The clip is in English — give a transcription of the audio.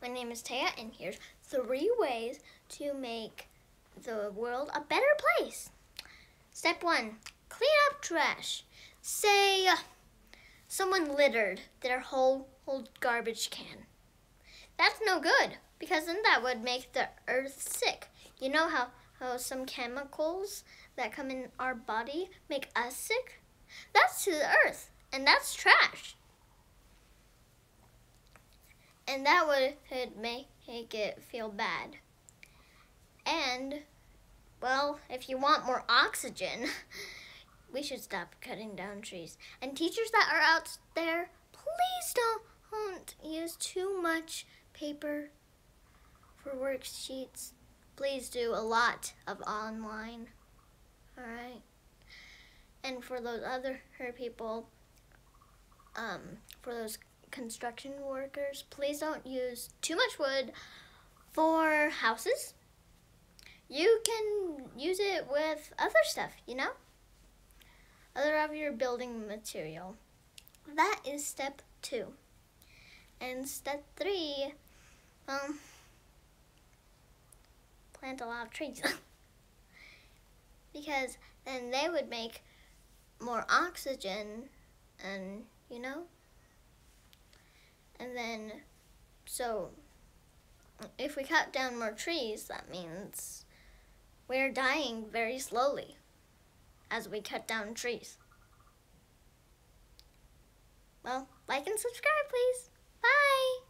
My name is Tehya, and here's 3 ways to make the world a better place. Step 1, clean up trash. Say someone littered their whole garbage can. That's no good, because then that would make the earth sick. You know how some chemicals that come in our body make us sick? That's to the earth, and that's trash. And that would make it feel bad. And, well, if you want more oxygen, we should stop cutting down trees. And teachers that are out there, please don't use too much paper for worksheets. Please do a lot of online, all right? And for those other people, for those construction workers, please don't use too much wood for houses. You can use it with other stuff, you know? Other of your building material. That is step 2. And step 3, plant a lot of trees. Because then they would make more oxygen and, you know? And then, so if we cut down more trees, that means we're dying very slowly as we cut down trees. Well, like and subscribe, please. Bye.